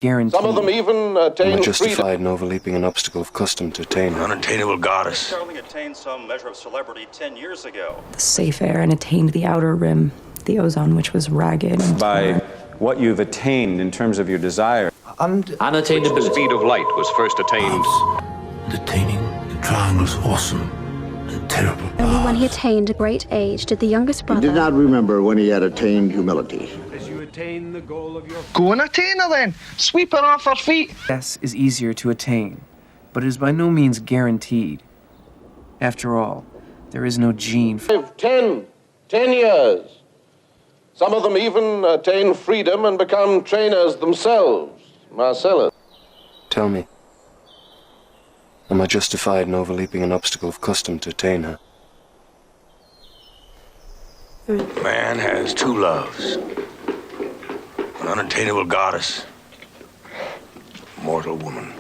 Guaranteed. Some of them even attain Am I justified in overleaping an obstacle of custom to attain her? Unattainable goddess. Starling attained some measure of celebrity 10 years ago. The safe air and attained the outer rim, the ozone which was ragged and by torn. what you've attained in terms of your desire. Unattainability. The speed of light was first attained. Attaining the triangle's awesome and terrible. Only when he attained a great age did the youngest brother... He did not remember when he had attained humility. As you attain the goal of your... Go and attain her then. Sweep her off her feet. Success is easier to attain, but it is by no means guaranteed. After all, there is no gene for 10 years. Some of them even attain freedom and become trainers themselves. Marcellus. Tell me, am I justified in overleaping an obstacle of custom to attain her? Man has two loves. An unattainable goddess. Mortal woman.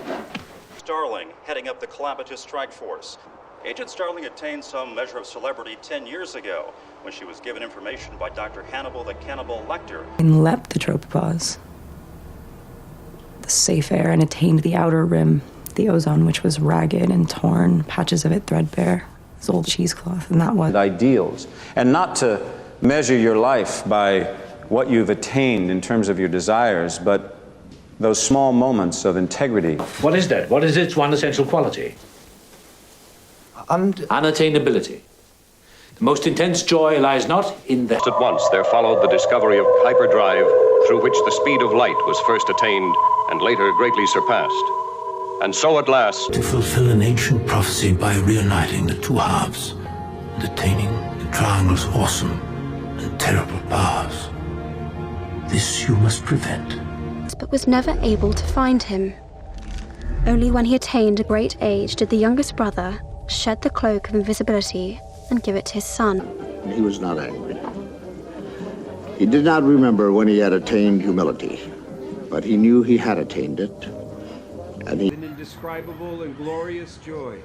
Starling heading up the Calamitous Strike Force. Agent Starling attained some measure of celebrity 10 years ago when she was given information by Dr. Hannibal the Cannibal Lecter. and leapt the tropopause. The safe air and attained the outer rim, the ozone which was ragged and torn, patches of it threadbare, his old cheesecloth, and that was Ideals, and not to measure your life by what you've attained in terms of your desires, but those small moments of integrity. What is that? What is its one essential quality? Unattainability. The most intense joy lies not in that. At once there followed the discovery of hyperdrive, through which the speed of light was first attained and later greatly surpassed. And so at last, To fulfill an ancient prophecy by reuniting the two halves and attaining the triangle's awesome and terrible powers. This you must prevent. but was never able to find him. Only when he attained a great age did the youngest brother shed the cloak of invisibility and give it to his son. He was not angry. He did not remember when he had attained humility, but he knew he had attained it, and he... An indescribable and glorious joy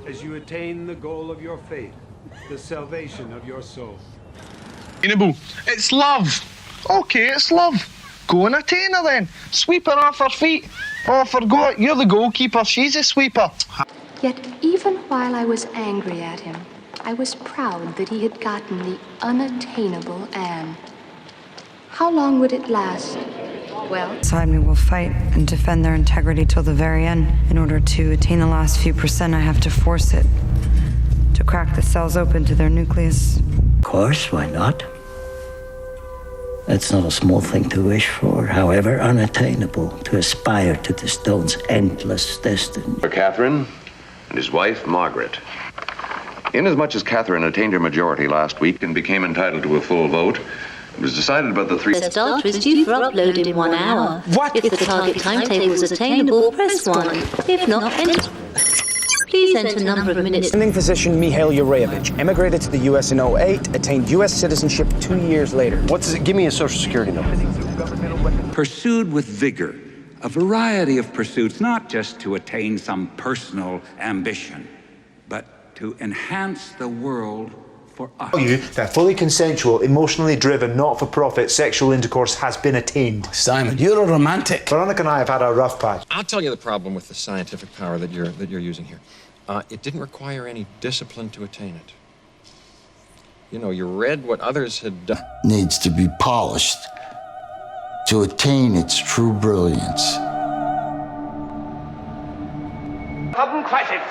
as you attain the goal of your faith, the salvation of your soul. It's love. Okay, it's love. Go and attain her then. Sweep her off her feet. Oh, forgot, you're the goalkeeper. She's a sweeper. Yet even while I was angry at him, I was proud that he had gotten the unattainable Anne. How long would it last? Well, Beside me will fight and defend their integrity till the very end. In order to attain the last few percent, I have to force it. To crack the cells open to their nucleus. Of course, why not? That's not a small thing to wish for, however unattainable, to aspire to the stone's endless destiny. For Catherine and his wife, Margaret. Inasmuch as Catherine attained her majority last week and became entitled to a full vote, it was decided about the three... Press start is due for upload in 1 hour. What? If the target timetable is attainable, press 1. If not, enter. Please enter number of minutes. Attending physician Mihail Yurevich emigrated to the U.S. in 2008, attained U.S. citizenship 2 years later. What's it? Give me a social security number. Pursued with vigor, a variety of pursuits, not just to attain some personal ambition, but to enhance the world for us. That fully consensual, emotionally driven, not-for-profit sexual intercourse has been attained. Simon, you're a romantic. Veronica and I have had our rough patch. I'll tell you the problem with the scientific power that you're using here. It didn't require any discipline to attain it. You know, you read what others had done. Needs to be polished to attain its true brilliance. Sudden crisis.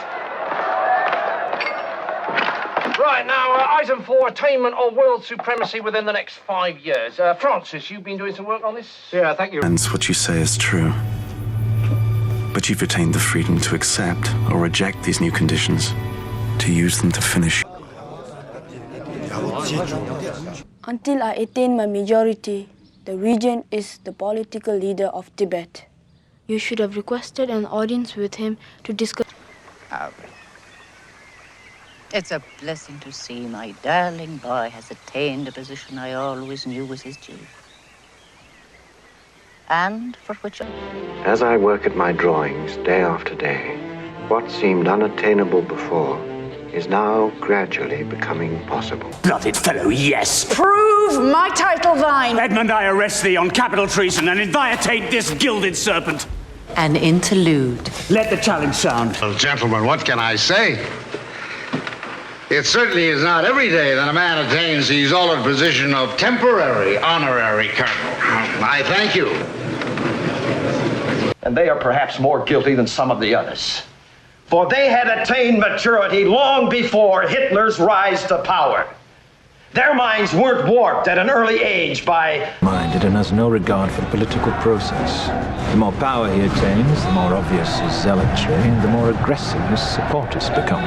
Right, now, item 4, attainment of world supremacy within the next 5 years. Francis, you've been doing some work on this? Yeah, thank you. And what you say is true. But you've attained the freedom to accept or reject these new conditions, to use them to finish. Until I attain my majority, the regent is the political leader of Tibet. You should have requested an audience with him to discuss... It's a blessing to see my darling boy has attained a position I always knew was his due. And for which As I work at my drawings day after day, what seemed unattainable before is now gradually becoming possible. Blooded fellow, yes. Prove my title thine. Edmund, I arrest thee on capital treason and inviolate this gilded serpent. An interlude. Let the challenge sound. Well, gentlemen, what can I say? It certainly is not every day that a man attains the exalted position of temporary honorary colonel. I thank you. And they are perhaps more guilty than some of the others. For they had attained maturity long before Hitler's rise to power. Their minds weren't warped at an early age by... minded and has no regard for the political process. The more power he attains, the more obvious his zealotry, and the more aggressive his supporters become.